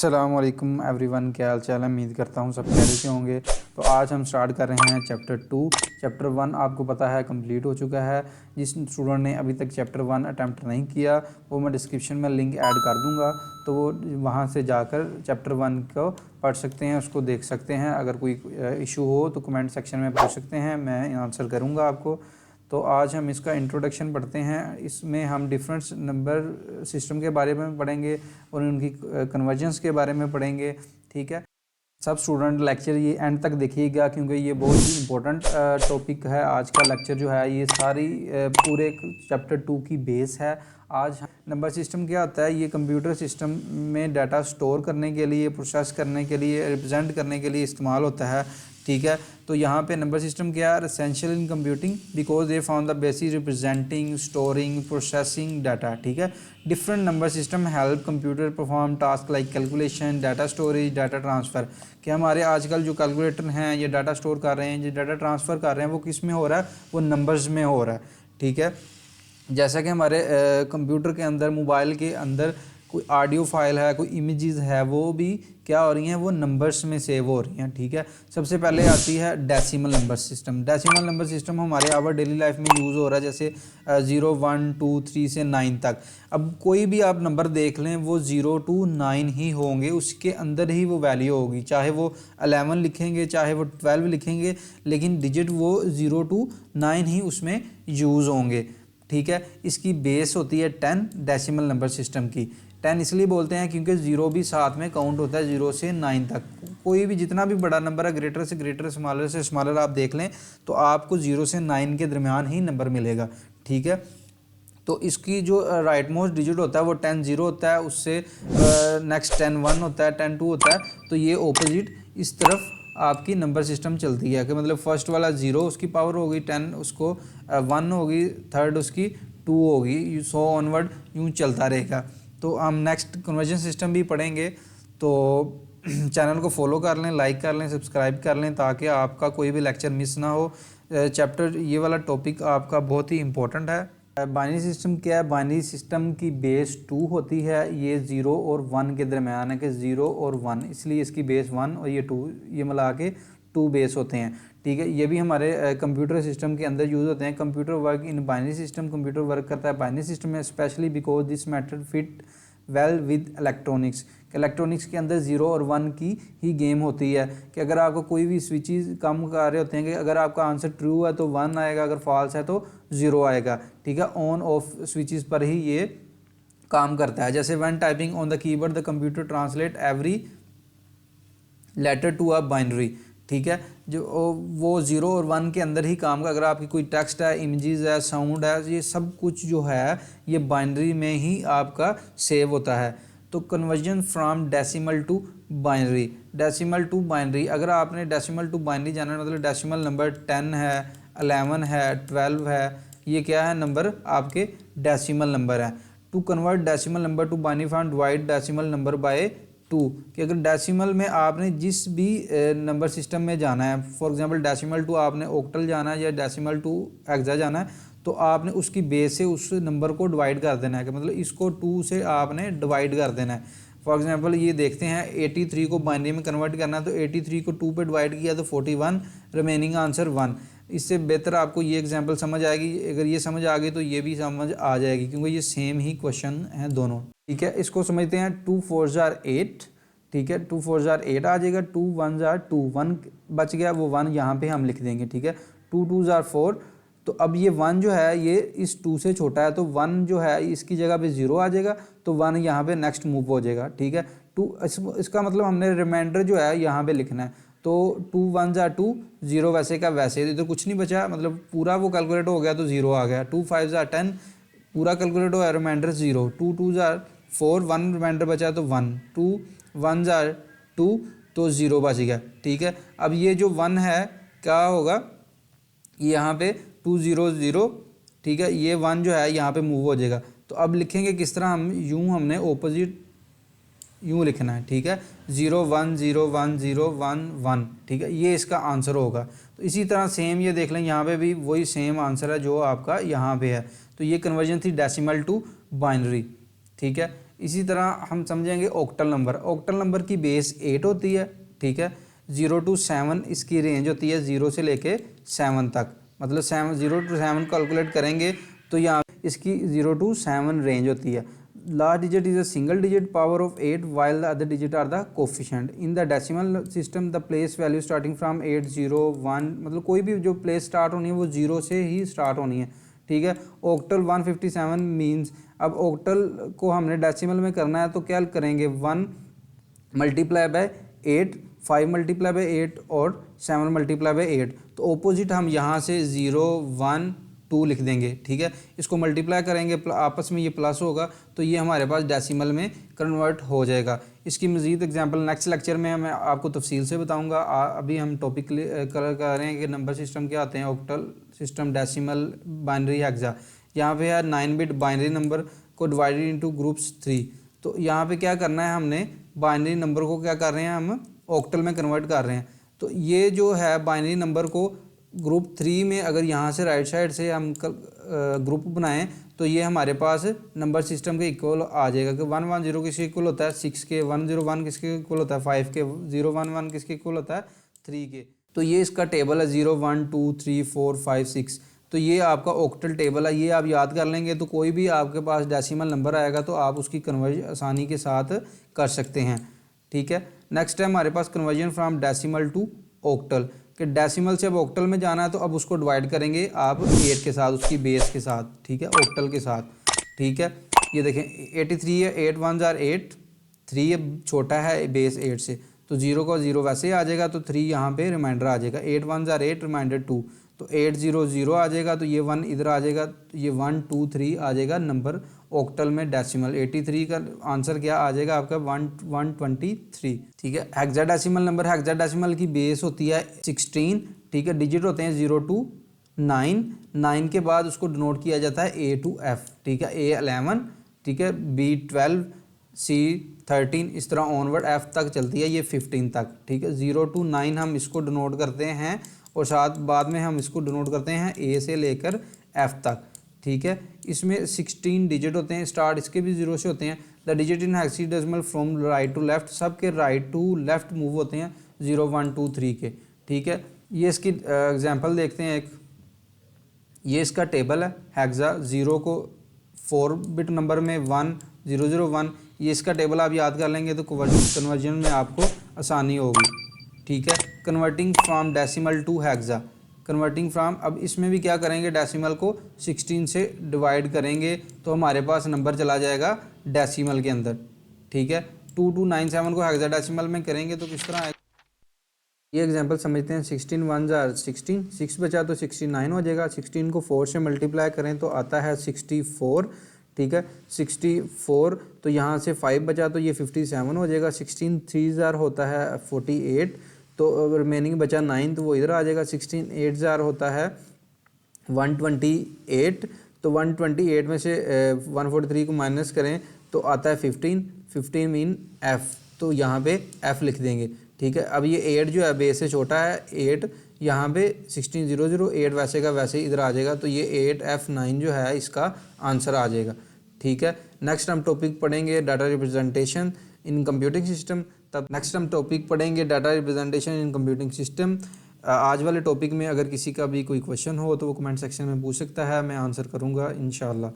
अस्सलामुअलैकुम एवरीवन, क्या हाल चाल है। उम्मीद करता हूँ सब खैरियत से होंगे। तो आज हम स्टार्ट कर रहे हैं चैप्टर 2। चैप्टर 1 आपको पता है कंप्लीट हो चुका है। जिस स्टूडेंट ने अभी तक चैप्टर 1 अटैम्प्ट नहीं किया वो मैं डिस्क्रिप्शन में लिंक ऐड कर दूँगा, तो वो वहाँ से जाकर चैप्टर 1 को पढ़ सकते हैं, उसको देख सकते हैं। अगर कोई इशू हो तो कमेंट सेक्शन में पूछ सकते हैं, मैं आंसर करूँगा आपको। तो आज हम इसका इंट्रोडक्शन पढ़ते हैं। इसमें हम डिफरेंट नंबर सिस्टम के बारे में पढ़ेंगे और उनकी कन्वर्जेंस के बारे में पढ़ेंगे। ठीक है, सब स्टूडेंट लेक्चर ये एंड तक देखिएगा क्योंकि ये बहुत ही इंपॉर्टेंट टॉपिक है। आज का लेक्चर जो है ये सारी पूरे चैप्टर 2 की बेस है। आज नंबर सिस्टम क्या होता है, ये कंप्यूटर सिस्टम में डाटा स्टोर करने के लिए, प्रोसेस करने के लिए, रिप्रेजेंट करने के लिए इस्तेमाल होता है। ठीक है, तो यहाँ पे नंबर सिस्टम क्या है, essential in computing because they found the basis representing, storing, processing data. ठीक है, different number system help computer perform task like calculation, data storage, data transfer. कि हमारे आजकल जो कैलकुलेटर हैं ये डाटा स्टोर कर रहे हैं, जो डाटा ट्रांसफ़र कर रहे हैं वो किस में हो रहा है, वो नंबर्स में हो रहा है। ठीक है, जैसा कि हमारे कंप्यूटर के अंदर, मोबाइल के अंदर कोई ऑडियो फाइल है, कोई इमेजेस है, वो भी क्या हो रही हैं, वो नंबर्स में सेव हो रही हैं। ठीक है, सबसे पहले आती है decimal number system. Decimal number system हमारे आवर डेली लाइफ में यूज़ हो रहा है, जैसे 0, 1, 2, 3 से 9 तक। अब कोई भी आप नंबर देख लें वो 0 to 9 ही होंगे, उसके अंदर ही वो वैल्यू होगी। चाहे वो 11 लिखेंगे, चाहे वो 12 लिखेंगे, लेकिन डिजिट वो 0 to 9 ही उसमें यूज़ होंगे। ठीक है, इसकी बेस होती है 10 डेसिमल नंबर सिस्टम की। 10 इसलिए बोलते हैं क्योंकि 0 भी साथ में काउंट होता है, 0 से 9 तक। कोई भी जितना भी बड़ा नंबर है, ग्रेटर से ग्रेटर, स्मॉलर से स्मॉलर आप देख लें तो आपको 0 से 9 के दरमियान ही नंबर मिलेगा। ठीक है, तो इसकी जो राइट मोस्ट डिजिट होता है वो 10 0 होता है, उससे नेक्स्ट 10 1 होता है, 10 2 होता है। तो ये ऑपोजिट इस तरफ आपकी नंबर सिस्टम चलती है कि मतलब फर्स्ट वाला 0 उसकी पावर होगी 10, उसको 1 होगी, थर्ड उसकी 2 होगी, सो ऑनवर्ड यूँ चलता रहेगा। तो हम नेक्स्ट कन्वर्जन सिस्टम भी पढ़ेंगे। तो चैनल को फॉलो कर लें, लाइक कर लें, सब्सक्राइब कर लें ताकि आपका कोई भी लेक्चर मिस ना हो। चैप्टर ये वाला टॉपिक आपका बहुत ही इंपॉर्टेंट है। बाइनरी सिस्टम क्या है, बाइनरी सिस्टम की बेस 2 होती है। ये 0 और 1 के दरमियान है कि 0 और 1, इसलिए इसकी बेस 1 और ये 2, ये मिला के 2 बेस होते हैं। ठीक है, ये भी हमारे कंप्यूटर सिस्टम के अंदर यूज़ होते हैं। Computer work in binary system, computer work करता है बाइनरी सिस्टम में specially because this method fit well with electronics. Electronics के अंदर 0 और 1 की ही गेम होती है कि अगर आपको कोई भी स्विचेस काम कर रहे होते हैं कि अगर आपका आंसर ट्रू है तो 1 आएगा, अगर फॉल्स है तो 0 आएगा। ठीक है, ऑन ऑफ स्विचेस पर ही ये काम करता है। जैसे when typing on the keyboard the computer translate every letter to a binary. ठीक है, जो वो 0 और 1 के अंदर ही काम का, अगर आपकी कोई टेक्स्ट है, इमेजेस है, साउंड है, ये सब कुछ जो है ये बाइनरी में ही आपका सेव होता है। तो conversion from decimal to binary, decimal to binary, अगर आपने डेसिमल टू बाइनरी जाना मतलब डेसिमल नंबर 10 है, 11 है, 12 है, ये क्या है, नंबर आपके डेसिमल नंबर है। To convert decimal number to binary form divide decimal number by 2, कि अगर डेसिमल में आपने जिस भी नंबर सिस्टम में जाना है, फॉर एग्जांपल डेसिमल टू आपने ऑक्टल जाना है या डेसिमल टू हेक्सा जाना है, तो आपने उसकी बेस से उस नंबर को डिवाइड कर देना है कि मतलब इसको 2 से आपने डिवाइड कर देना है। फॉर एग्जांपल ये देखते हैं 83 को बाइनरी में कन्वर्ट करना है, तो 83 को 2 पे डिवाइड किया तो 41, रिमेनिंग आंसर 1। इससे बेहतर आपको ये एग्जांपल समझ आएगी। अगर ये समझ आ गई तो ये भी समझ आ जाएगी क्योंकि ये सेम ही क्वेश्चन हैं दोनों। ठीक है, इसको समझते हैं। 2 4 8, ठीक है, 2 4 8 आ जाएगा, 2 1 2, 1 बच गया, वो 1 यहाँ पे हम लिख देंगे। ठीक है, 2 2 4, तो अब ये 1 जो है ये इस 2 से छोटा है, तो 1 जो है इसकी जगह पे 0 आ जाएगा, तो 1 यहाँ पे नेक्स्ट मूव हो जाएगा। ठीक है, 2 इसका मतलब हमने रिमाइंडर जो है यहाँ पे लिखना है। तो 2 1 2, 0 वैसे का वैसे, इधर कुछ नहीं बचा, मतलब पूरा वो कैलकुलेट हो गया तो 0 आ गया। 2 5 10, पूरा कैलकुलेट हुआ, रिमाइंडर 0। 2 2 4, 1 रिमाइंडर बचा तो 1, 2 1 2, तो 0 बच गया। ठीक है, अब ये जो 1 है क्या होगा, यहाँ पे 2 0 0, ठीक है, ये 1 जो है यहाँ पे मूव हो जाएगा। तो अब लिखेंगे किस तरह, हम यूँ हमने ऑपोजिट यूँ लिखना है। ठीक है, 0 1 0 1 0 1 1, ठीक है, ये इसका आंसर होगा। तो इसी तरह सेम ये देख लें, यहाँ पे भी वही सेम आंसर है जो आपका यहाँ पे है। तो ये कन्वर्जन थी डेसिमल टू बाइनरी। ठीक है, इसी तरह हम समझेंगे ऑक्टल नंबर। ऑक्टल नंबर की बेस 8 होती है, ठीक है। 0 to 7 इसकी रेंज होती है 0 से लेके 7 तक, मतलब 0 to 7 कैलकुलेट करेंगे तो यहाँ इसकी 0 to 7 रेंज होती है। Last digit is a single digit power of 8 while the other digit are the coefficient in the decimal system the place value starting from 8 0 1, मतलब कोई भी जो प्लेस स्टार्ट होनी है वो 0 से ही स्टार्ट होनी है, ठीक है। ऑक्टल 157 मीन्स, अब ऑक्टल को हमने डेसिमल में करना है तो क्या करेंगे, 1 मल्टीप्लाई बाय 8, 5 मल्टीप्लाई बाय 8 और 7 मल्टीप्लाई बाय 8। तो ऑपोजिट हम यहाँ से 0 1 2 लिख देंगे, ठीक है। इसको मल्टीप्लाई करेंगे, आपस में ये प्लस होगा तो ये हमारे पास डेसिमल में कन्वर्ट हो जाएगा। इसकी मज़ीद एग्जांपल नेक्स्ट लेक्चर में मैं आपको तफसील से बताऊंगा। अभी हम टॉपिक कवर कर रहे हैं कि नंबर सिस्टम क्या आते हैं, octal system, decimal, binary, hexa. यहाँ पे है 9 बिट बाइनरी नंबर को डिवाइडेड इनटू ग्रुप्स 3। तो यहाँ पे क्या करना है, हमने बाइनरी नंबर को क्या कर रहे हैं, हम ऑक्टल में कन्वर्ट कर रहे हैं। तो ये जो है बाइनरी नंबर को ग्रुप 3 में अगर यहाँ से राइट साइड से हम ग्रुप बनाएं तो ये हमारे पास नंबर सिस्टम के इक्वल आ जाएगा कि 110 किसके इक्वल होता है 6 के, 101 किसके इक्वल होता है 5 के, 011 किसके इक्वल होता है 3 के। तो ये इसका टेबल है 0 1 2 3 4 5 6। तो ये आपका ऑक्टल टेबल है, ये आप याद कर लेंगे तो कोई भी आपके पास डेसिमल नंबर आएगा तो आप उसकी कन्वर्जन आसानी के साथ कर सकते हैं, ठीक है। नेक्स्ट है हमारे पास conversion from decimal to octal, कि डेसिमल से अब ऑक्टल में जाना है तो अब उसको डिवाइड करेंगे आप 8 के साथ, उसकी बेस के साथ, ठीक है, ऑक्टल के साथ, ठीक है। ये देखें 83 है, 8 1 जार 8, 3 ये छोटा है बेस 8 से तो 0 का 0 वैसे ही आ जाएगा तो 3 यहाँ पे रिमाइंडर आ जाएगा, 8 1 जार 8 रिमाइंडर 2 तो 8 0 0 आ जाएगा, तो ये 1 इधर आ जाएगा, तो ये 1 2 3 आ जाएगा नंबर ऑक्टल में डेसिमल। 83 का आंसर क्या आ जाएगा आपका 123, ठीक है। हेक्साडेसिमल नंबर, हेक्साडेसिमल की बेस होती है 16, ठीक है। डिजिट होते हैं 0 to 9, 9 के बाद उसको डिनोट किया जाता है A to F, ठीक है, A 11, ठीक है, B 12, C 13, इस तरह ऑनवर्ड F तक चलती है, ये 15 तक, ठीक है। 0 to 9 हम इसको डिनोट करते हैं और साथ बाद में हम इसको डिनोट करते हैं A से लेकर F तक, ठीक है। इसमें 16 डिजिट होते हैं, स्टार्ट इसके भी 0 से होते हैं। The digit in hexadecimal from right to left, सब के राइट टू लेफ्ट मूव होते हैं 0 1 2 3 के, ठीक है। ये इसकी एग्जांपल देखते हैं एक, ये इसका टेबल है हेक्सा, 0 को 4 बिट नंबर में 1 0 0 1, ये इसका टेबल आप याद कर लेंगे तो कन्वर्जन में आपको आसानी होगी, ठीक है। Converting from decimal to hexa, converting from, अब इसमें भी क्या करेंगे, डेसिमल को 16 से डिवाइड करेंगे तो हमारे पास नंबर चला जाएगा डेसिमल के अंदर, ठीक है। 2297 को हेक्साडेसिमल में करेंगे तो किस तरह आएगा, ये एग्जांपल समझते हैं। 16 1 जार 16, 6 बचा तो 69 हो जाएगा, 16 को 4 से मल्टीप्लाई करें तो आता है 64, ठीक है, 64। तो यहाँ से 5 बचा तो ये 57 हो जाएगा, 16 3 जार होता है 48, तो रिमेनिंग बचा 9 तो वो इधर आ जाएगा, 16 8 जार होता है 128, तो 128 में से 143 को माइनस करें तो आता है 15, 15 मीन F, तो यहाँ पे F लिख देंगे, ठीक है। अब ये 8 जो है बेस से छोटा है 8, यहाँ पे 16 0 0 8 वैसे का वैसे इधर आ जाएगा, तो ये 8F9 जो है इसका आंसर आ जाएगा, ठीक है। नेक्स्ट हम टॉपिक पढ़ेंगे data representation in computing system, तब नेक्स्ट हम टॉपिक पढ़ेंगे data representation in computing system. आज वाले टॉपिक में अगर किसी का भी कोई क्वेश्चन हो तो वो कमेंट सेक्शन में पूछ सकता है, मैं आंसर करूँगा इंशाल्लाह।